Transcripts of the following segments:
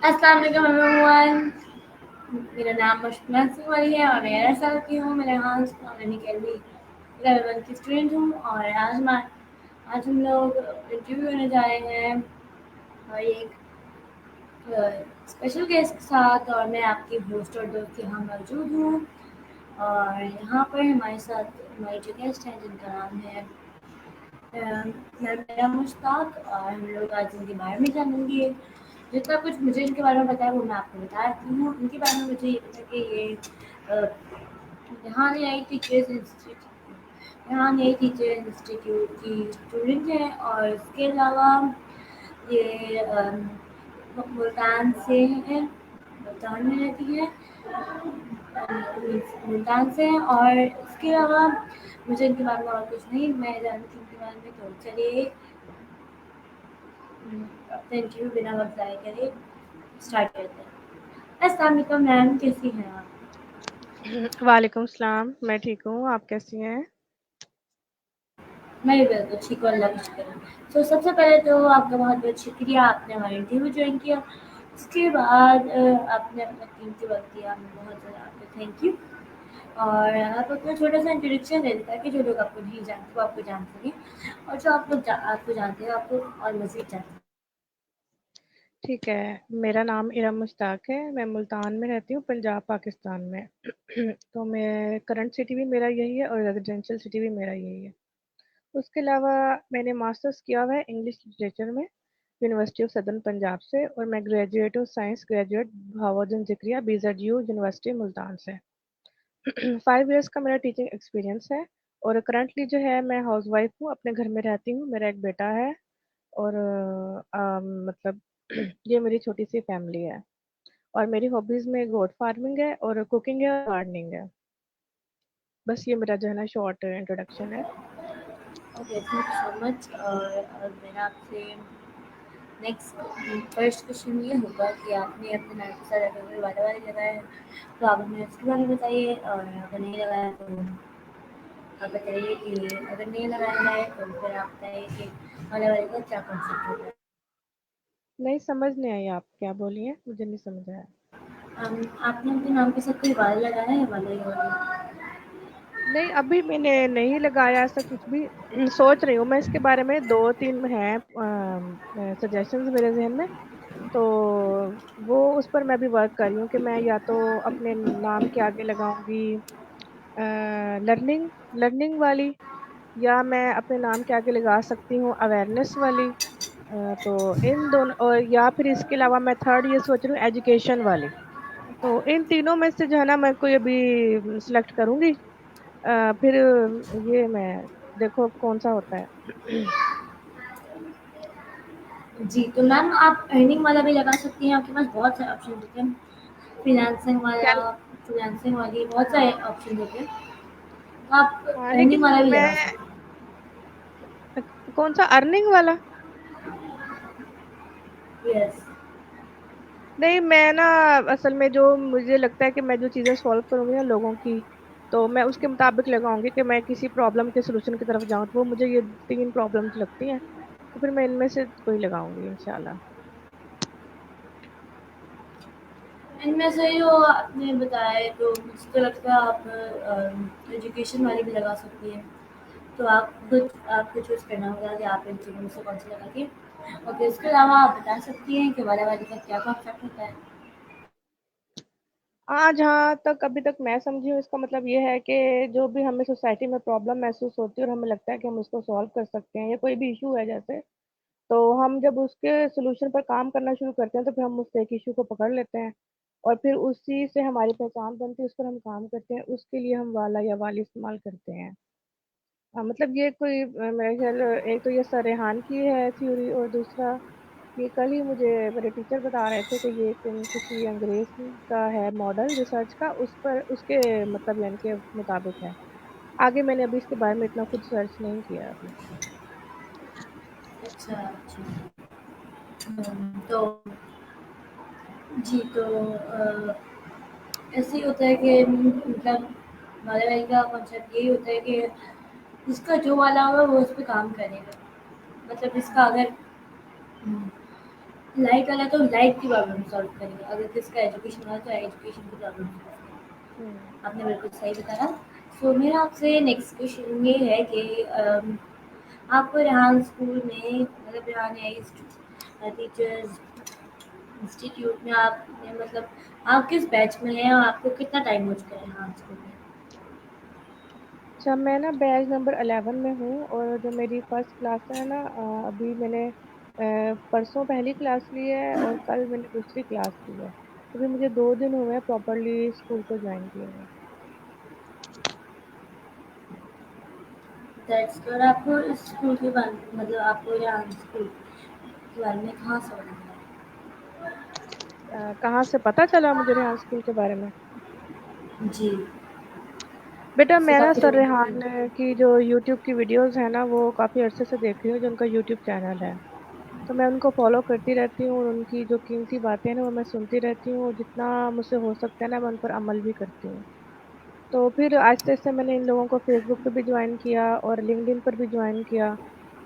अस्सलाम वालेकुम एवरीवन। मेरा नाम मुश्किल सिंह वाली है और मैं 11 साल की हूँ। मैं यहाँ स्कूल अकेडमी 11 की स्टूडेंट हूँ और आज हम लोग इंटरव्यू करने जा रहे हैं और एक स्पेशल गेस्ट के साथ, और मैं आपकी होस्ट और दोस्त यहाँ मौजूद हूँ। और यहाँ पर हमारे साथ हमारी जो गेस्ट हैं जिनका नाम है मेरा मुश्ताक, और हम लोग आज इनके बारे में जानेंगे। जितना कुछ मुझे इनके बारे में पता है वो मैं आपको बता देती हूँ। इनके बारे में मुझे ये पता है कि ये यहाँ नई टीचर्स इंस्टीट्यूट की स्टूडेंट है, और इसके अलावा ये मुल्तान से है, मुल्तान में रहती है, मुल्तान से है। और इसके अलावा मुझे इनके बारे में और कुछ नहीं मैं जानती इनके बारे में। तो चलिए अपना इंटरव्यू बिना वक्त ज़ाया करे स्टार्ट करते हैं। अस्सलाम वालेकुम मैम, कैसी हैं आप? वालेकुम सलाम। मैं ठीक हूँ, आप कैसी हैं? मैं भी बिल्कुल ठीक हूँ, अल्लाह का शुक्र है। तो सबसे पहले तो आपका बहुत बहुत शुक्रिया, आपने हमारा इंटरव्यू ज्वाइन किया। उसके बाद आपने अपना कीमती वक्त दिया, हमें बहुत ज़्यादा आपका थैंक यू। और आप अपना छोटा सा इंट्रोडक्शन दे दें ताकि जो लोग आपको नहीं जानते वो आपको जान सकें, और जो आपको जानते हैं आपको और मज़ीद जान सकें। ठीक है, मेरा नाम इरम मुश्ताक है। मैं मुल्तान में रहती हूँ, पंजाब, पाकिस्तान में। तो मैं करंट सिटी भी मेरा यही है और रेजिडेंशियल सिटी भी मेरा यही है। उसके अलावा मैंने मास्टर्स किया हुआ है इंग्लिश लिटरेचर में, यूनिवर्सिटी ऑफ सदर्न पंजाब से, और मैं ग्रेजुएट हूँ, science graduate, Bahauddin Zakariya, BZU University Multan से। 5 इयर्स का मेरा टीचिंग एक्सपीरियंस है। और करंटली जो है मैं हाउस वाइफ हूँ, अपने घर में रहती हूँ। मेरा एक बेटा है और मतलब ये मेरी छोटी सी फैमिली है। और मेरी हॉबीज में गोट फार्मिंग है और कुकिंग है और गार्डनिंग है। बस ये मेरा जो है ना शॉर्ट इंट्रोडक्शन है। Okay, thank you so much. और मेरा आपसे नेक्स्ट फर्स्ट क्वेश्चन ये होगा कि आपने अपने नाम के साथ अगर कोई वादा लगाया है तो आप हमें उसके बारे में बताइए, और अगर नहीं लगाया तो आप बताइए कि अगर नहीं लगाया है तो फिर आप बताइए कि वाले का क्या कॉन्सेप्ट होता है। नहीं, समझ नहीं आई, आप क्या बोली हैं, मुझे नहीं समझ आया। आपने अपने नाम के साथ कोई वादा लगाया है? वाला ये वाला। नहीं, अभी मैंने नहीं लगाया ऐसा कुछ भी। सोच रही हूँ मैं इसके बारे में, दो तीन हैं सजेशंस मेरे जहन में। तो वो उस पर मैं भी वर्क कर रही हूँ कि मैं या तो अपने नाम के आगे लगाऊंगी लर्निंग लर्निंग वाली, या मैं अपने नाम के आगे लगा सकती हूँ अवेयरनेस वाली। तो इन दोनों, और या फिर इसके अलावा मैं थर्ड ये सोच रही हूँ एजुकेशन वाली। तो इन तीनों में से जो है ना मैं कोई अभी सिलेक्ट करूंगी। फिर ये मैं देखो कौन सा होता है। जी, तो मैम आप अर्निंग वाला भी लगा सकती हैं, आपके पास बहुत सारे ऑप्शन होते हैं। फ्रीलांसिंग क्या? वाला, फ्रीलांसिंग वाली बहुत सारे ऑप्शन होते हैं, तो आप हाँ, अर्निंग लेकिन वाला भी मैं लगा सकते कौन सा अर्निंग वाला? हैं। यस। नहीं, मैं ना असल में जो मुझे लगता है कि मैं जो चीज़ें सॉल्व करूंगी ना लोगों की, तो मैं उसके मुताबिक लगाऊंगी कि मैं किसी प्रॉब्लम के सोल्यूशन की तरफ जाऊं। तो वो मुझे ये तीन प्रॉब्लम्स लगती हैं, तो फिर मैं इनमें से कोई लगाऊंगी इंशाल्लाह। इनमें से जो आपने बताया है तो मुझे तो लगता है आप एजुकेशन वाली भी लगा सकती हैं। तो आपको चूज़ करना होगा कि आप इन तीनों में से कौन सी लगाएंगे। और फिर इसके अलावा आप बता सकती हैं कि वाला वाली का क्या कॉन्सेप्ट होता है। आज जहाँ तक अभी तक मैं समझी हूँ, इसका मतलब ये है कि जो भी हमें सोसाइटी में प्रॉब्लम महसूस होती है और हमें लगता है कि हम उसको सॉल्व कर सकते हैं, या कोई भी इशू है जैसे, तो हम जब उसके सोल्यूशन पर काम करना शुरू करते हैं तो फिर हम उस एक इशू को पकड़ लेते हैं, और फिर उसी से हमारी पहचान बनती है, उस पर हम काम करते हैं, उसके लिए हम वाला या वाली इस्तेमाल करते हैं। मतलब ये कोई मेरे ख्याल एक तो ये सर रेहान की है थ्योरी, और दूसरा ये कल ही मुझे मेरे टीचर बता रहे थे कि ये किसी अंग्रेज का है मॉडल रिसर्च का, उस पर उसके मतलब यानी के मुताबिक है। आगे मैंने अभी इसके बारे में इतना खुद सर्च नहीं किया अभी। अच्छा अच्छा। तो जी, तो ऐसे ही होता है कि मतलब वाले वाली का कॉन्सेप्ट यही होता है कि जिसका जो वाला होगा वो उस पे काम करेगा। मतलब जिसका अगर लाइट वाला तो लाइट की प्रॉब्लम सॉल्व करेंगे, अगर किसका एजुकेशन वाला तो एजुकेशन की प्रॉब्लम सॉल्व हम्म। करेंगे। आपने बिल्कुल सही बताया। सो मेरा आपसे नेक्स्ट क्वेश्चन ये है कि आपको रेहान स्कूल में, मतलब रेहान टीचर्स इंस्टीट्यूट में आपने, मतलब आप किस बैच में हैं और आपको कितना टाइम हो चुका है रेहान स्कूल में? अच्छा, मैं ना बैच नंबर 11 में हूँ, और जो मेरी फर्स्ट क्लास है ना, अभी मैंने परसों पहली क्लास ली है और कल मैंने दूसरी क्लास ली है। अभी मुझे 2 दिन हुए हैं प्रॉपरली स्कूल को ज्वाइन किए हुए। That's good. आपको इस स्कूल के बारे में, मतलब आपको रेहान स्कूल के बारे में कहाँ से पता चला? कहाँ से पता चला मुझे रेहान स्कूल के बारे में? जी। बेटा, मैं सिर्फ ना आपके सर दोस्तों की? रेहान की जो यूट्यूब की वीडियोस है ना, वो काफ़ी अरसे से देख रही हूँ, जो उनका यूट्यूब चैनल है। तो मैं उनको फॉलो करती रहती हूँ, और उनकी जो कीमती बातें हैं ना, वो मैं सुनती रहती हूँ, और जितना मुझसे हो सकता है ना, मैं उन पर अमल भी करती हूँ। तो फिर आहिस्ते आहिस्ते मैंने इन लोगों को फेसबुक पे भी ज्वाइन किया और लिंक्डइन पर भी ज्वाइन किया।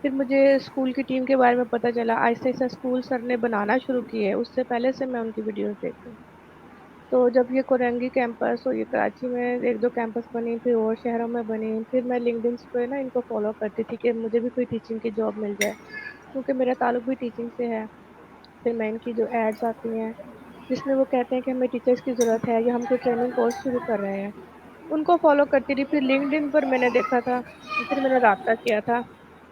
फिर मुझे स्कूल की टीम के बारे में पता चला, आहिस्ते आहिस्ते स्कूल सर ने बनाना शुरू किए, उससे पहले से मैं उनकी वीडियोस देख रही हूँ। तो जब ये कोरंगी कैंपस और ये कराची में एक दो कैंपस बनी, फिर और शहरों में बनी, फिर मैं लिंक्डइन पे ना इनको फॉलो करती थी कि मुझे भी कोई टीचिंग की जॉब मिल जाए, क्योंकि मेरा ताल्लुक भी टीचिंग से है। फिर मैं इनकी जो एड्स आती हैं जिसमें वो कहते हैं कि हमें टीचर्स की ज़रूरत है या हम कोई ट्रेनिंग कोर्स शुरू कर रहे हैं, उनको फॉलो करती रही। फिर लिंक्डइन पर मैंने देखा था, फिर मैंने राब्ता किया था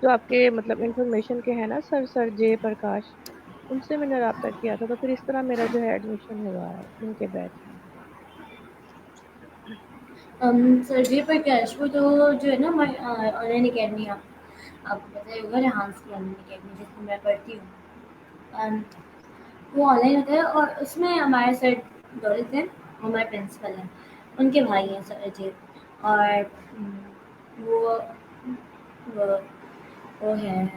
जो आपके मतलब इंफॉर्मेशन के हैं ना, सर सर जे प्रकाश, उनसे मैंने राब्ता किया था। तो फिर इस तरह मेरा जो है एडमिशन हुआ है इनके बैच में। सर जी प्रकाश वो तो जो है ना हमारी ऑनलाइन अकेडमी, आपको पता ही होगा रेहान्स की ऑनलाइन अकेडमी जिसमें मैं पढ़ती हूँ। वो ऑनलाइन होता है और उसमें हमारे सर दौलत हैं, हमारे प्रिंसिपल हैं, उनके भाई हैं सर अजय। और वो वो, वो है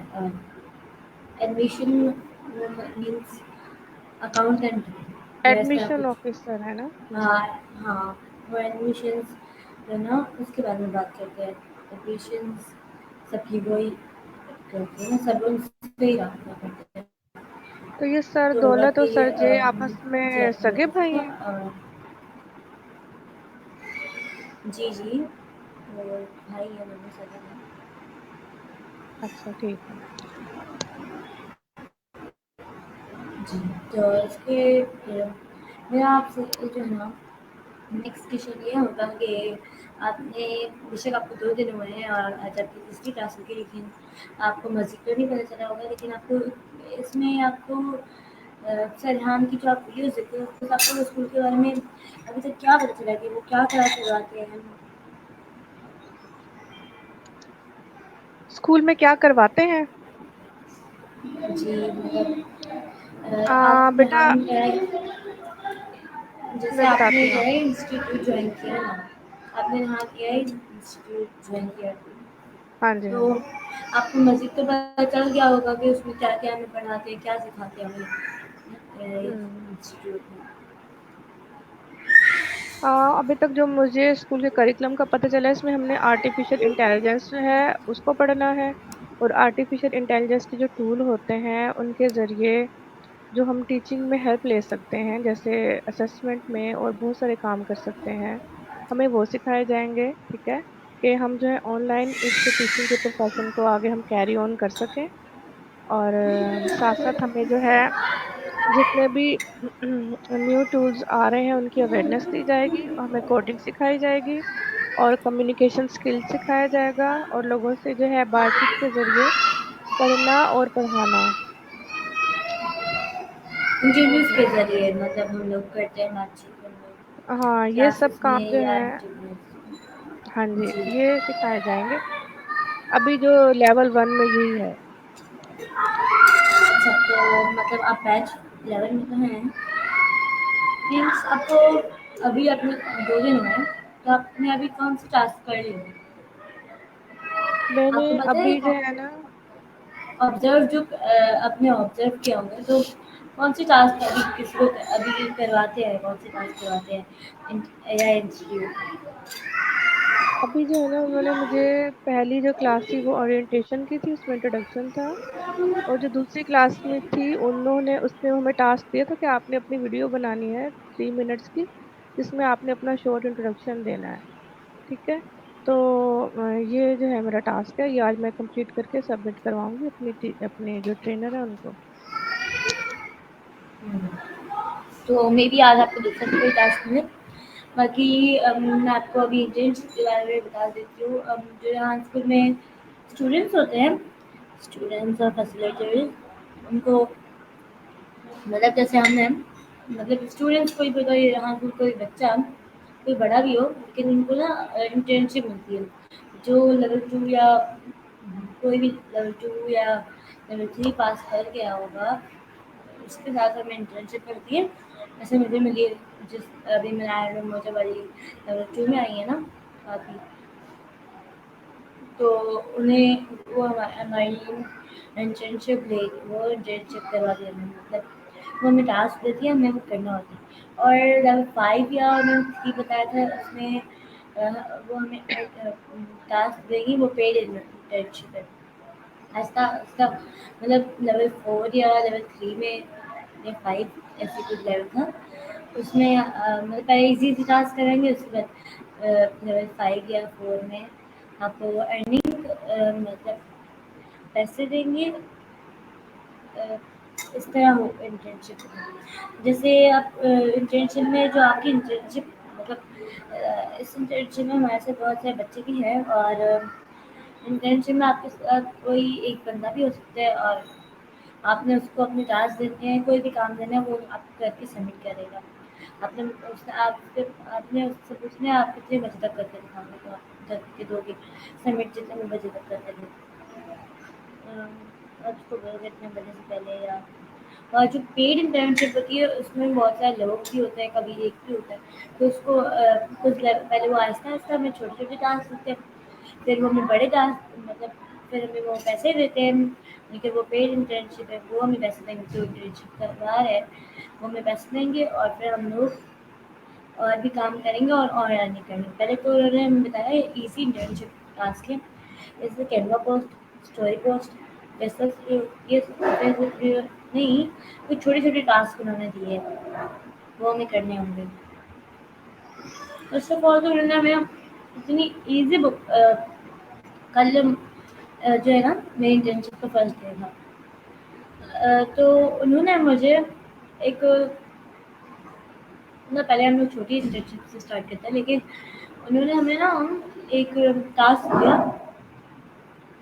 एडमिशन मीन्स अकाउंटेंट, वो इस तरह एडमिशन कुछ। ऑफिसर है ना? हाँ हाँ, वो एडमिशन्स जो है ना उसके बारे में बात करते हैं। एडमिशन्स सबकी वही करते हैं ना, सब उनसे ही रब्ता करते हैं। तो ये सर तो दौलत और बाकी सर जे आपस जी में आपने सगे बिल्कुल भाई सुना। हैं? जी जी, वो भाई है दोनों सगे हैं। अच्छा, ठीक है। जी। तो इसके मेरा आपसे जो है ना नेक्स्ट क्वेश्चन ये होगा कि आपने, बेशक आपको 2 दिन हुए हैं और आज आपकी तीसरी क्लास होगी, लेकिन आपको मज़ीद तो नहीं पता चला होगा, लेकिन आपको इसमें आपको सरहान की जो आप वीडियोज़ देखते हो उसमें आपको स्कूल के बारे में अभी तक क्या पता चला कि वो क्या क्लास करवाते हैं? स्कूल में क्या करवाते हैं? जी, मतलब आप बेटा, रेहान जैसे मैं आपने बताती जो हूँ। है इंस्टीट्यूट ज्वाइन किया ना, आपने यहाँ किया है इंस्टीट्यूट ज्वाइन किया, हाँ जी, हाँ तो जी। आपको मज़ीद तो पता चल गया होगा कि उसमें क्या-क्या हमें पढ़ाते हैं, क्या सिखाते हैं हमें हम्म। इंस्टीट्यूट में? अभी तक जो मुझे स्कूल के करिकुलम का पता चला है, इसमें हमने आर्टिफिशियल इंटेलिजेंस जो है उसको पढ़ना है, और आर्टिफिशियल इंटेलिजेंस के जो टूल होते हैं उनके ज़रिए जो हम टीचिंग में हेल्प ले सकते हैं, जैसे असेसमेंट में और बहुत सारे काम कर सकते हैं, हमें वो सिखाए जाएंगे। ठीक है, कि हम जो है ऑनलाइन इस टीचिंग के प्रोफेशन को आगे हम कैरी ऑन कर सकें। और साथ साथ हमें जो है जितने भी न्यू टूल्स आ रहे हैं उनकी अवेयरनेस दी जाएगी, और हमें कोडिंग सिखाई जाएगी, और कम्युनिकेशन स्किल सिखाया जाएगा, और लोगों से जो है बातचीत के ज़रिए पढ़ना और पढ़ाना। इंटरव्यूज़ के ज़रिए मतलब हम लोग करते हैं बातचीत हम लोग हाँ, ये सब क्लासेस काम में जो या है, इंटरव्यूज़। हाँ जी, जी। ये सिखाए जाएंगे। अभी जो लेवल 1 में यही है। अच्छा, तो मतलब आप बैच 11 में तो हैं, मीन्स आपको अभी अपने 2 दिन हुए हैं, तो आपने अभी कौन-सी टास्क कर ली है? मैंने आपको पता है अभी जो है ना, ऑब्जर्व जो आपने ऑब्जर्व किया होगा, तो कौन सी टास्क अभी किसको अभी करवाते हैं, कौन से टास्क करवाते हैं एआई इंस्टीट्यूट? अभी जो है ना, उन्होंने मुझे पहली जो क्लास थी वो ओरिएंटेशन की थी, उसमें इंट्रोडक्शन था। और जो दूसरी क्लास में थी, उन्होंने उसमें हमें टास्क दिया था कि आपने अपनी वीडियो बनानी है 3 मिनट्स की, जिसमें आपने अपना शॉर्ट इंट्रोडक्शन देना है। ठीक है। तो ये जो है मेरा टास्क है, ये आज मैं कंप्लीट करके सबमिट करवाऊंगी अपने जो ट्रेनर है उनको। तो मे बी आज आपको दूसरा कोई टास्क मिले। बाकी मैं आपको अभी इंटर्नशिप के बारे में बता देती हूँ। जो यहाँ स्कूल में स्टूडेंट्स होते हैं, स्टूडेंट्स और फैसिलिटेटर्स, उनको मतलब जैसे हमने मतलब स्टूडेंट्स कोई भी, कोई यहाँ पर कोई बच्चा कोई बड़ा भी हो, लेकिन उनको ना इंटर्नशिप मिलती है। जो लेवल 2 या कोई भी लेवल 2 या लेवल 3 पास कर गया होगा, उसके साथ हमें इंटर्नशिप करती है। जैसे मुझे मिली है, जिस अभी मैं आया मुझे वाली लेवल 2 में आई है ना काफ़ी, तो उन्हें वो हमारी इंटर्नशिप ले वो इंटर्नशिप करवा दी हमें, मतलब वो हमें टास्क देती है, हमें वो करना होता है। और लेवल 5 या उन्होंने 3 बताया था, उसमें वो हमें टास्क देगी, वो पेड इंटर्नशिप है। ऐसा उसका मतलब लेवल 4 या लेवल 3 में या 5 ऐसे कुछ लेवल था। उसमें मतलब पहले इजी टास्क करेंगे, उसके बाद लेवल 5 या 4 में आपको अर्निंग मतलब पैसे देंगे। अ, इस तरह हो इंटर्नशिप। जैसे आप इंटर्नशिप में जो आपकी इंटर्नशिप मतलब इस इंटर्नशिप में हमारे साथ बहुत सारे बच्चे भी हैं, और इंटर्नशिप में आपके साथ कोई एक बंदा भी हो सकता है, और आपने उसको अपने टास्क देते हैं, कोई भी काम देना है, वो आपको करके सबमिट करेगा। आपने उसने आपसे आपने उससे पूछना है आप कितने बजे तक करके दिखाओगे, तो आप करके दोगे सबमिट जितने बजे तक करके दोगे। आप उसको बोलोगे इतने बजे से पहले। या और जो पेड इंटर्नशिप होती है उसमें बहुत सारे लोग भी होते हैं, कभी एक भी होता है, तो उसको पहले वो आहिस्ता आहिस्ता हमें छोटे छोटे टास्क देते हैं, फिर वो हमें बड़े टास्क मतलब फिर हमें वो पैसे देते हैं। लेकिन वो पेड इंटर्नशिप है, वो हमें पैसे देंगे, जो इंटर्नशिप करवा रहे हैं वो हमें पैसे देंगे, और फिर हम लोग और भी काम करेंगे और अर्निंग करेंगे। पहले तो उन्होंने हमें बताया इजी इंटर्नशिप टास्क है, जैसे कैनवा पोस्ट, स्टोरी पोस्ट, जैसा ये नहीं, कुछ छोटे छोटे टास्क उन्होंने दिए हैं, वो हमें करने होंगे। फर्स्ट ऑफ ऑल तो उन्होंने हमें इतनी ईजी बुक कल जो है ना मेरी इंटर्नशिप का फर्स्ट डे था। तो उन्होंने मुझे एक ना, पहले हम लोग छोटी इंटर्नशिप से स्टार्ट करते हैं, लेकिन उन्होंने हमें ना एक टास्क दिया।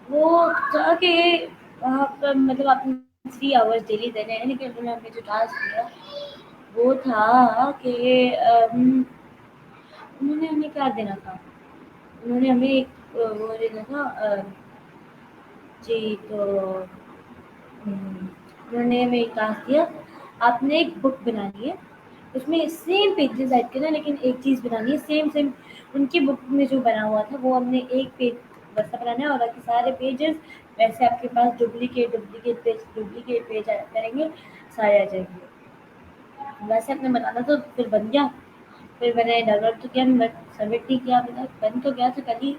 वो था कि वहाँ पर मतलब आपने 3 आवर्स डेली देने हैं, लेकिन उन्होंने हमें जो टास्क दिया वो था कि उन्होंने हमें क्या देना था, उन्होंने हमें एक वो देना था। जी, तो उन्होंने हमें एक टास्क दिया, आपने एक बुक बनानी है, उसमें सेम पेजेस ऐड करना, लेकिन एक चीज़ बनानी है सेम सेम उनकी बुक में जो बना हुआ था, वो हमने एक पेज वैसा बनाना है, और बाकी सारे पेजेस वैसे आपके पास डुप्लीकेट पेज करेंगे, सारे आ जाएंगे। वैसे आपने बनाना तो फिर बन गया। फिर मैंने डाउनलोड तो किया, बट सबमिट नहीं किया। मैंने बन तो गया था कल ही,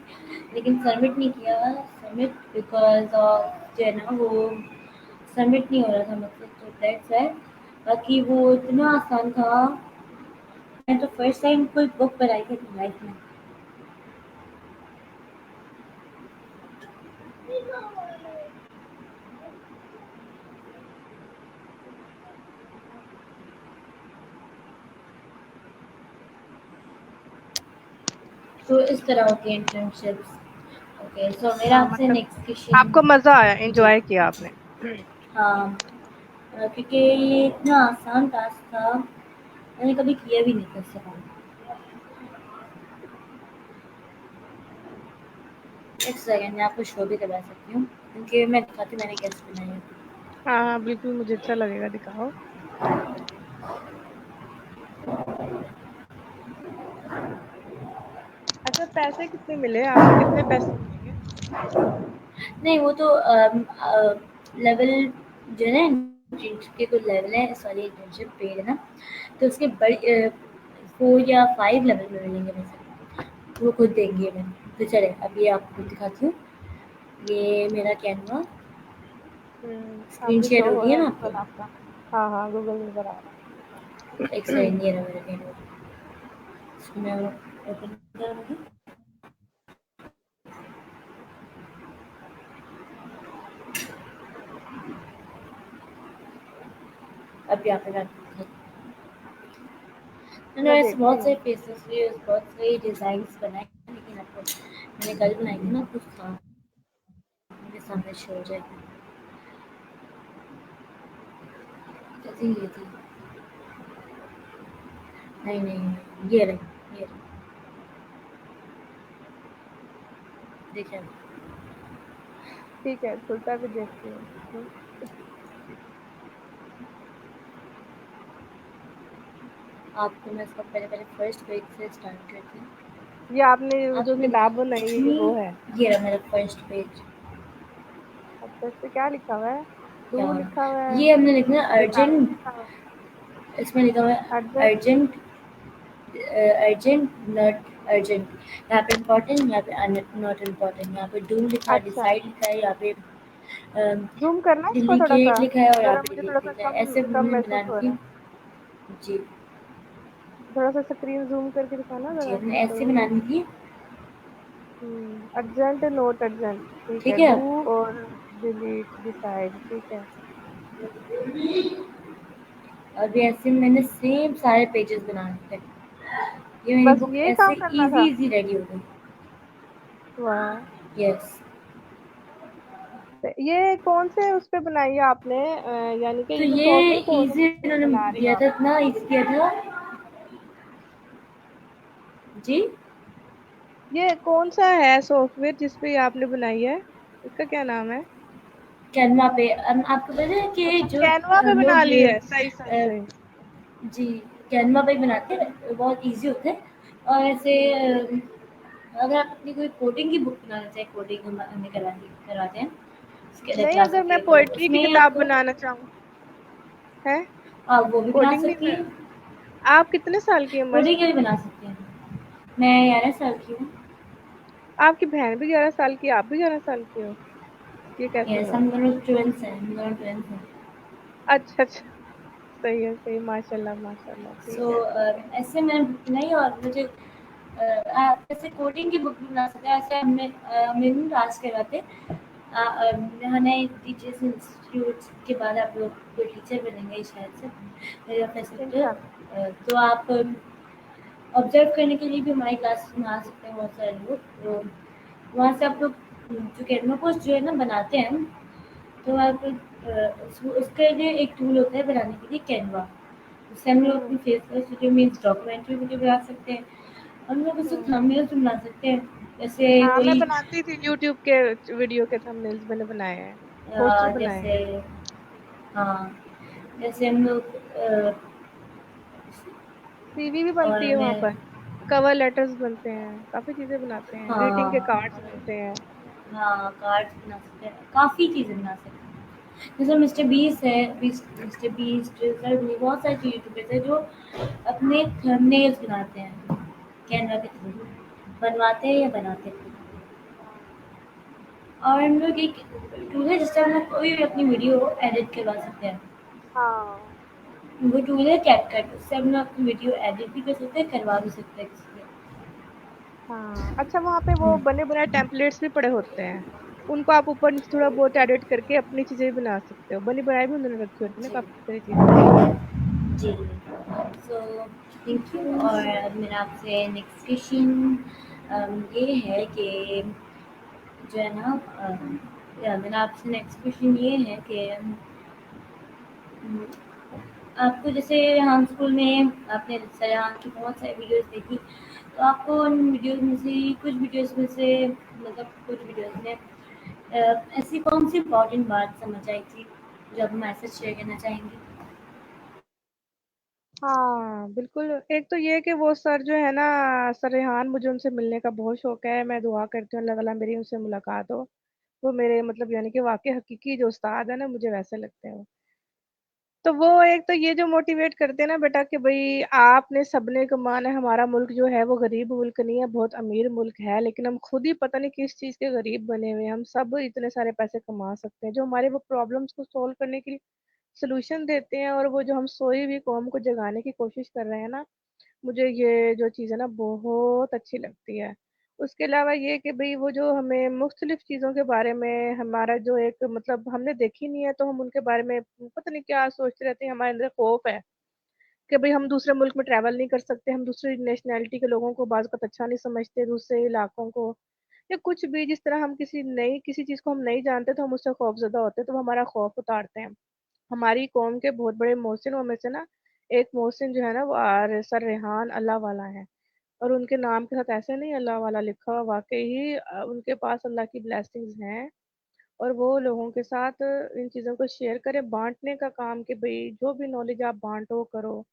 लेकिन सबमिट नहीं किया। सबमिट बिकॉज ऑफ जो है ना वो सबमिट नहीं हो रहा था, मतलब तो दैट्स व्हाई। बाकी वो इतना आसान था, मैं तो फर्स्ट टाइम कोई बुक बनाई थी अपनी लाइफ में। तो इस तरह होती है इंटर्नशिप्स। ओके, सो मेरा हाँ, आपसे मतलब नेक्स्ट क्वेश्चन। आपको मजा आया, जी, एंजॉय किया आपने। हाँ, क्योंकि ये इतना आसान टास्क था, मैंने कभी किया भी नहीं था इससे पहले। एक सेकंड, मैं आपको शो भी करवा सकती हूँ, क्योंकि मैं दिखाती हूँ मैंने कैसे बनाई है। हाँ हाँ, बिल्कुल, मुझे अच्छा लगेगा, दिखाओ। अच्छा, पैसे कितने मिले आपको, कितने पैसे मिलेंगे? नहीं, वो तो लेवल जो है ना इंटर्नशिप के कुछ लेवल है, सॉरी इंटर्नशिप पेड है ना, तो उसके बड़े 4 या 5 लेवल में मिलेंगे वैसे, वो खुद देंगे हमें। तो चले अब ये आपको दिखाती हूँ, ये मेरा कैनवा स्क्रीन अभी शेयर शो हो हो रही है रहा है ना गूगल आपको? आपका। हाँ हाँ, गूगल नजर आ एक रहा है। सेकंड, ये रहा मेरा कैनवा। इसको मैं ओपन करूँगी। अब यहाँ पे मैंने मैं वैसे देख रही बहुत सारे हूँ। फेसेस लिए, बहुत सारे डिज़ाइंस बनाए, लेकिन आपको मैंने कल बनाई थी ना, कुछ था मेरे सामने शो हो जाएगी। कैसी ये थी? नहीं नहीं नहीं, ये रही, ये रही, देखिए। ठीक है, खुलता भी देखती हूँ। आपको मैं सब पहले पहले फर्स्ट पेज से स्टार्ट करती हूँ। ये आपने जो आपने किताब बनाई है, ये वो है? ये रहा मेरा फर्स्ट पेज। अच्छा, इस पे क्या लिखा हुआ है? डू क्या लिखा हुआ है? ये हमने लिखना है रिमेम्बर अर्जेंट, लिखा हुआ है? इसमें लिखा हुआ है urgent. Urgent, urgent not urgent. यहाँ पे इम्पोर्टेंट, यहाँ पे नॉट इम्पोर्टेंट, यहाँ पे डू लिखा है, अच्छा, डिसाइड लिखा है, यहाँ पे जूम करना इसको थोड़ा सा, डिलीकेट लिखा है और यहाँ जरा पे मुझे थोड़ा डिलीट सा लिखा है। कम ऐसे कम हमने महसूस बनानी हो रहा थी। है। जी, थोड़ा सा स्क्रीन जूम करके दिखाना जी जरा हमने तो। ऐसे बनानी थी। अर्जेंट नोट अर्जेंट, ठीक है। ठीक है, डू और डिलीट डिसाइड, ठीक है। अभी ऐसे मैंने सेम सारे पेजेस बनाने थे। ये मेरी बस बुक ये ऐसे काम करना इजी था? इजी रेडी हो गई। वाह। यस, तो ये कौन से उस पे बनाई है आपने, यानी कि तो ये जो ये सॉफ्टवेयर कौन सा इजी जिससे इन्होंने बना रही हो दिया था, आप? इतना इजी दिया था। जी, ये कौन सा है सॉफ्टवेयर जिस पे ये आपने बनाई है? इसका क्या नाम है? कैनवा पे आपको पता है कि अच्छा, जो कैनवा पे हम बना लोग ली है, सही सही सही। जी कैनवा पे बनाते हैं, बहुत इजी होता है। और ऐसे हम्म अगर आप अपनी कोई कोडिंग की बुक बनाना चाहें, कोडिंग हमें करवाते हैं उसके नहीं, क्लास अगर मैं के, तो पोएट्री की उसमें किताब आपको बनाना चाहूँ, है? आप वो भी बना कोडिंग नहीं सकती मैं। हैं। आप कितने साल की उम्र कोडिंग से? के भी बना सकते हैं। मैं 11 साल की हूँ। आपकी बहन भी 11 साल की, आप भी 11 साल की हो? ये कैसे यस, हुआ? हम दोनों ट्विंस हैं, हम दोनों ट्विंस हैं। अच्छा अच्छा, सही है सही, माशाल्लाह माशाल्लाह, ठीक सो है ठीक है। ऐसे मैंने बुक बनाई, और मुझे आप जैसे कोडिंग की बुक भी बना सकते हैं, ऐसे हमें भी क्लास करवाते। हमें टीचर्स इंस्टीट्यूट के बाद आप लोग कोई टीचर बनेंगे शायद से, मेरे इंशाल्लाह। फैसिलिटेटर। तो आप ऑब्जर्व करने के लिए भी हमारी क्लास में आ सकते हैं बहुत सारे लोग। तो वहाँ से आप लोग जो कैनवा पोस्ट जो है ना बनाते हैं, तो आप उसके लिए एक टूल होता है बनाने के लिए, कैनवा। उससे हम लोग हम्म अपनी Facebook video means documentary video बना सकते हैं। हम लोग उससे हम्म थंबनेल्स भी बना सकते हैं। जैसे हाँ, मैं कोई बनाती थी यूट्यूब के वीडियो के थंबनेल्स मैंने बनाए हैं, पोस्टर बनाए जैसे हैं। हाँ, जैसे हम लोग सीवी भी और बनती है वहां मैं पर, कवर लेटर्स बनते हैं, काफी चीजें बनाते हैं, ग्रीटिंग के हाँ कार्ड्स बनते हैं। हाँ कार्ड्स बना सकते हैं, काफ़ी चीज़ें बना सकते हैं। जैसे मिस्टर बीस है, मिस्टर बीस्ट सर, बहुत सारे यूट्यूबर्स हैं जो अपने थंबनेल्स बनाते हैं कैनवा के थ्रू, बनवाते हैं या बनाते हैं। और हम लोग एक टूल है जिससे हम लोग कोई भी अपनी वीडियो एडिट करवा सकते हैं। हाँ वो टूल है कैपकट, उससे हम लोग अपनी वीडियो एडिट भी कर सकते हैं, करवा भी सकते हैं किसी हाँ। अच्छा, वहाँ पे वो से। बने बनाए टेम्पलेट्स भी पड़े होते हैं, उनको आप ऊपर नीचे थोड़ा बहुत एडिट करके अपनी चीजें भी बना सकते हो, बनी बनाई भी उन्होंने रखी होती है ना जी काफी सारी चीजें। जी, सो थैंक यू। और अब मेरा आपसे नेक्स्ट क्वेश्चन ये है कि जो है ना, मेरा आपसे नेक्स्ट क्वेश्चन ये है कि आपको जैसे हम स्कूल में आपने सरेआम की बहुत सारी वीडियोस देखी, तो आपको उन वीडियोस में से कुछ वीडियोस में से मतलब कुछ वीडियोस में ऐसी कौन सी इम्पोर्टेंट बात समझ आई थी जो आप मैसेज शेयर करना चाहेंगी? हाँ बिल्कुल, एक तो ये कि वो सर जो है ना, सर रेहान, मुझे उनसे मिलने का बहुत शौक है, मैं दुआ करती हूँ अल्लाह ताला मेरी उनसे मुलाकात हो। वो मेरे मतलब यानी कि वाकई हकीकी जो उस्ताद है ना, मुझे वैसे लगते हैं वो। तो वो एक तो ये जो मोटिवेट करते हैं ना बेटा कि भाई आपने सबने कमाना है, हमारा मुल्क जो है वो गरीब मुल्क नहीं है, बहुत अमीर मुल्क है, लेकिन हम खुद ही पता नहीं किस चीज के गरीब बने हुए हैं। हम सब इतने सारे पैसे कमा सकते हैं, जो हमारे वो प्रॉब्लम्स को सोल्व करने के लिए सोल्यूशन देते हैं, और वो जो हम सोई हुई कौम को जगाने की कोशिश कर रहे हैं ना, मुझे ये जो चीज़ है ना बहुत अच्छी लगती है। उसके अलावा ये कि भई वो जो हमें मुख्तलिफ़ चीज़ों के बारे में हमारा जो एक मतलब हमने देखी नहीं है, तो हम उनके बारे में पता नहीं क्या सोचते रहते हैं, हमारे अंदर खौफ़ है कि भई हम दूसरे मुल्क में ट्रैवल नहीं कर सकते, हम दूसरी नेशनैलिटी के लोगों को बाज़ वक़्त अच्छा नहीं समझते, दूसरे इलाकों को, या कुछ भी जिस तरह हम किसी चीज़ को हम नहीं जानते तो हम उससे खौफ़ज़दा होते हैं, तो वो हमारा खौफ़ उतारते हैं। हमारी कौम के बहुत बड़े मोहसिनों में से ना एक मोहसिन जो है ना वो सर रेहान अल्लाह वाला है, और उनके नाम के साथ ऐसे नहीं अल्लाह वाला लिखा हुआ, वाकई ही उनके पास अल्लाह की ब्लेसिंग्स हैं, और वो लोगों के साथ इन चीज़ों को शेयर करें, बांटने का काम कि भाई जो भी नॉलेज आप बांटो करो,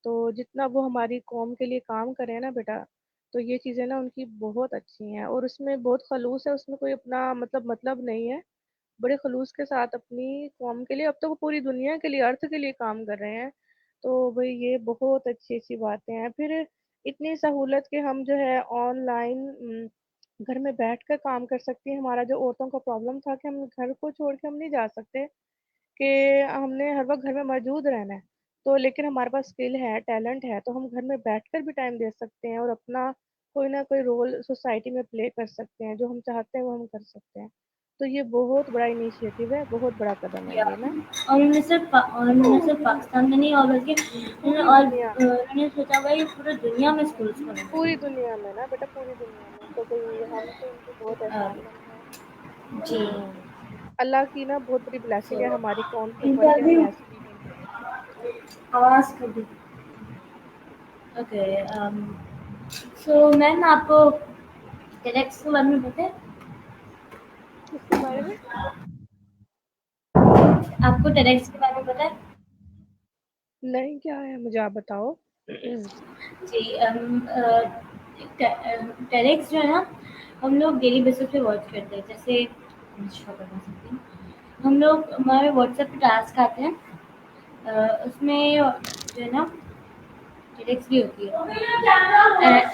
तो जितना वो हमारी कौम के लिए काम करे ना बेटा, तो ये चीज़ें ना उनकी बहुत अच्छी हैं, और उसमें बहुत खलूस है, उसमें कोई अपना मतलब नहीं है, बड़े खलूस के साथ अपनी कौम के लिए, अब तो वो पूरी दुनिया के लिए, अर्थ के लिए काम कर रहे हैं। तो भई ये बहुत अच्छी-अच्छी बातें हैं। फिर इतनी सहूलत कि हम जो है ऑनलाइन घर में बैठकर काम कर सकती हैं। हमारा जो औरतों का प्रॉब्लम था कि हम घर को छोड़ के हम नहीं जा सकते, कि हमने हर वक़्त घर में मौजूद रहना है। तो लेकिन हमारे पास स्किल है, टैलेंट है, तो हम घर में बैठकर भी टाइम दे सकते हैं और अपना कोई ना कोई रोल सोसाइटी में प्ले कर सकते हैं, जो हम चाहते हैं वो हम कर सकते हैं। तो ये बहुत बड़ा इनिशिएटिव है, बहुत बड़ा कदम है या ये ना। और उन्होंने सिर्फ पाकिस्तान में नहीं और बल्कि पूरी दुनिया में, उन्होंने सोचा भाई पूरी दुनिया में स्कूल्स पूरी खोलेंगे। दुनिया में ना बेटा, पूरी दुनिया में। तो भई हम तो उनके बहुत अ, एहसानमंद हैं। जी। अल्लाह की ना बहुत बड़ी सो ब्लेसिंग है हमारी कौम के ऊपर कि इंटरव्यू हम ऐसी लीडर हैं। आवाज कर दी। ओके। सो मैम आपको टेडेक्स के बारे में पता है? किसके बारे में? आपको टेडेक्स के बारे में पता है? नहीं, क्या है मुझे आप बताओ? जी। टेडेक्स जो है ना, हम लोग डेली बेसिस पे वॉच करते हैं। जैसे शो करना सकते हैं हम लोग, हमारे व्हाट्सएप पे टास्क आते हैं। उसमें जो है ना टेडेक्स भी होती है,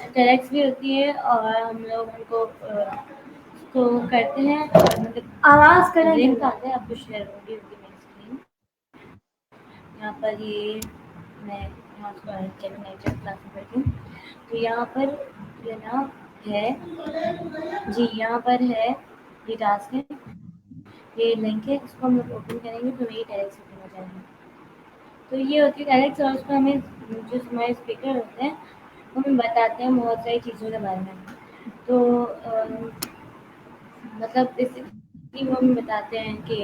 टेडेक्स भी होती है, और हम लोग उनको तो करते हैं, और मतलब आवाज करें लिंक आता है, आपको शेयर होगी होगी मेरी स्क्रीन। यहाँ पर ये मैं यहाँ चेक नेचर क्लास में बैठी हूँ, तो यहाँ पर जो है ना है, जी यहाँ पर है, ये टास्क है, ये लिंक है, इसको हम लोग ओपन करेंगे तो मेरी डायरेक्ट ओपन हो जाएगी। तो ये होती है डायरेक्ट, और उसमें हमें जो हमारे स्पीकर होते हैं वो हमें बताते हैं बहुत सारी चीज़ों के बारे में। तो मतलब बेसिकली वो हमें बताते हैं कि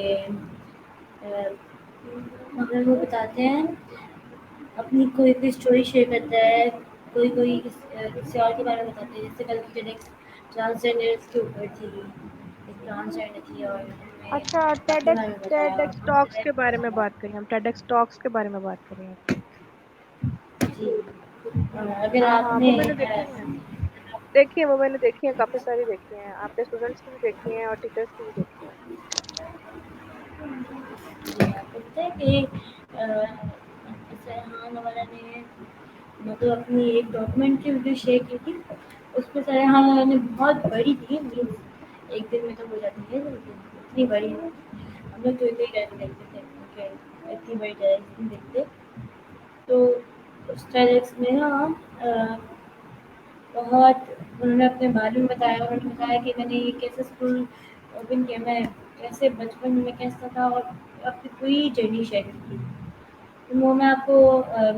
मतलब वो बताते हैं, अपनी कोई कोई स्टोरी शेयर करता है, कोई कोई किसी और के बारे में बताते हैं। जैसे कल की डायरेक्ट ट्रांसजेंडर्स के ऊपर थी, एक ट्रांसजेंडर थी और उन्होंने अच्छा, अपने बारे में बताया, टेडेक्स टॉक्स के बारे में और बात करें हम, टेडेक्स टॉक्स के बारे में बात करें अब। जी। अगर हाँ, हाँ, वो आपने मैंने देखी हैं। देखी है, वो मैंने देखी है, काफ़ी सारी देखी हैं। आपने स्टूडेंट्स की भी देखी हैं और टीचर्स की भी देखी हैं। जी, आपको पता है कि सरहान वाला ने मतलब अपनी एक डॉक्यूमेंट की वीडियो शेयर की थी। उसमें सरहान वाला ने बहुत बड़ी थी, मीन्स एक दिन में तो हो जाती है, लेकिन इतनी बड़ी है, हम लोग तो इतनी करके देखते थे, क्योंकि इतनी बड़ी डायरेक्ट नहीं देखते। तो उस डायरेक्ट में ना बहुत उन्होंने अपने बारे में बताया। उन्होंने बताया कि मैंने ये कैसे स्कूल ओपन किया, मैं कैसे बचपन में कैसा था, और अपनी पूरी जर्नी शेयर की थी। तो वो मैं आपको शेयर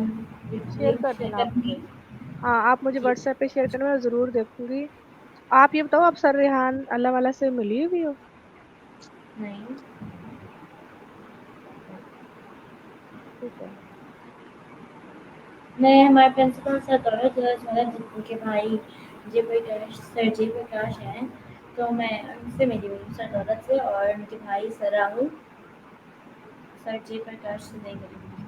लिंक कर शेयर देना आप मुझे। करूँगी। हाँ, आप मुझे जी। व्हाट्सएप पे शेयर करना, मैं ज़रूर देखूंगी। आप ये बताओ, आप सर रेहान अल्लाह वाला से मिली हुई हो? नहीं। अच्छा, ठीक है। मैं हमारे प्रिंसिपल सर दौलत जिनके भाई जे प्रकाश सर जे प्रकाश हैं, तो मैं उनसे मिली हुई हूँ, सर दौलत से, और उनके भाई सर राहुल सर जे प्रकाश से नहीं मिली हुई।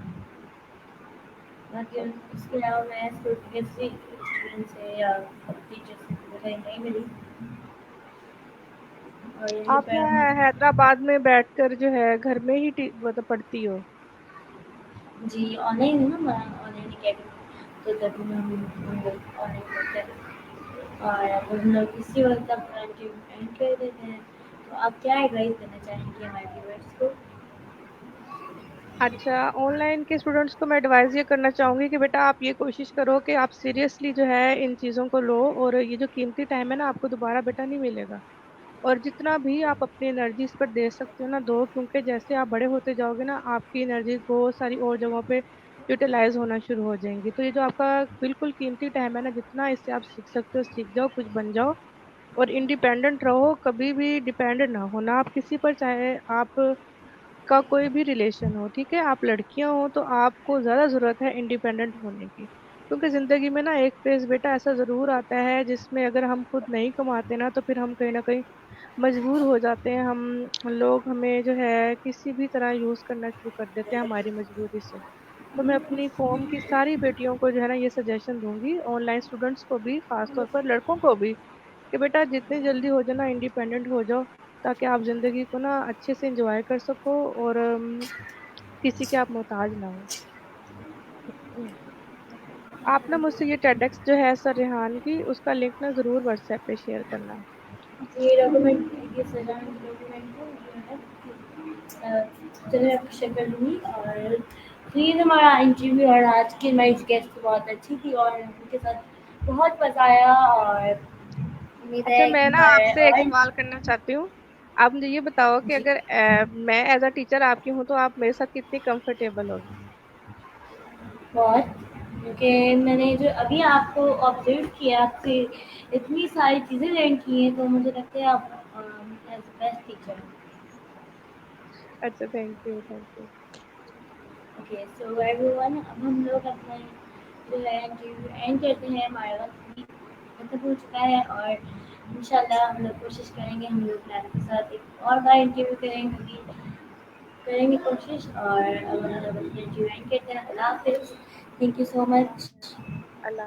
बाकी अच्छा, उसके अलावा मैं स्कूल के किसी स्टूडेंट से या टीचर से तो कहीं नहीं मिली, और यहीं आप पर यहाँ हम। हैदराबाद में बैठकर जो है घर में ही मतलब पढ़ती हो? जी, ऑनलाइन है ना हमारा ऑनलाइन अकेडमी, तो तभी में हम लोग ऑनलाइन करते हैं और अब हम लोग इसी वक़्त अपना इंटरव्यू एंड कर देते हैं। तो आप क्या एडवाइस देना चाहेंगे हमारे व्यूअर्स को? अच्छा, ऑनलाइन के स्टूडेंट्स को मैं एडवाइस ये करना चाहूँगी कि बेटा आप ये कोशिश करो कि आप सीरियसली जो है इन चीज़ों को लो, और ये जो कीमती टाइम है ना आपको दोबारा बेटा नहीं मिलेगा। और जितना भी आप अपनी एनर्जी इस पर दे सकते हो ना दो, क्योंकि जैसे आप बड़े होते जाओगे ना आपकी एनर्जी बहुत सारी और जगहों पे यूटिलाइज होना शुरू हो जाएंगी। तो ये जो आपका बिल्कुल कीमती टाइम है ना, जितना इससे आप सीख सकते हो सीख जाओ, कुछ बन जाओ और इंडिपेंडेंट रहो। कभी भी डिपेंडेंट ना हो ना आप किसी पर, चाहे आप का कोई भी रिलेशन हो, ठीक है। आप लड़कियां हो तो आपको ज्यादा जरूरत है इंडिपेंडेंट होने की, क्योंकि जिंदगी में ना एक फेज बेटा ऐसा जरूर आता है जिसमें अगर हम खुद नहीं कमाते ना तो फिर हम कहीं ना कहीं मजबूर हो जाते हैं। हम लोग हमें जो है किसी भी तरह यूज करना शुरू कर देते हैं हमारी मजबूरी से। तो मैं अपनी कॉम की सारी बेटियों को जो है ना ये सजेशन दूंगी, ऑनलाइन स्टूडेंट्स को भी, खासतौर पर लड़कों को भी, कि बेटा जितनी जल्दी हो जाओ ना इंडिपेंडेंट हो जाओ, ताकि आप जिंदगी को ना अच्छे से एंजॉय कर सको और किसी के आप मोहताज ना हो। आप ना मुझसे ये टेडेक्स जो है सर रेहान की, उसका लिंक ना जरूर व्हाट्सएप पे शेयर करना। ये डॉक्यूमेंट, ये सजान डॉक्यूमेंट को जो है चलो मैं शेयर कर लूँगी। और प्लीज़ हमारा इंटरव्यू और आज की हमारी गेस्ट बहुत अच्छी थी और उनके साथ बहुत मज़ा आया और उम्मीद अच्छा, है कि मैं ना हमारे आपसे एक और सवाल करना चाहती हूँ। आप मुझे ये बताओ कि जी, अगर मैं एज अ टीचर आपकी हूँ तो आप मेरे साथ कितनी कंफर्टेबल होगी। बहुत, क्योंकि मैंने जो अभी आपको ऑब्जर्व किया, आपसे इतनी सारी चीज़ें लर्न की हैं, तो मुझे लगता है आप एज़ बेस्ट टीचर हैं। अच्छा, thank you thank you. Okay, so everyone, अब हम लोग अपना जो है इंटरव्यू एंड करते हैं। हमारा वक्त भी खत्म हो चुका है और इंशाल्लाह हम लोग कोशिश करेंगे, हम लोग प्लान के साथ एक और बार इंटरव्यू करेंगे, करेंगे कोशिश। और अब हम लोग अपना इंटरव्यू एंड करते हैं। अल्लाह हाफिज़। Thank you so much. Allah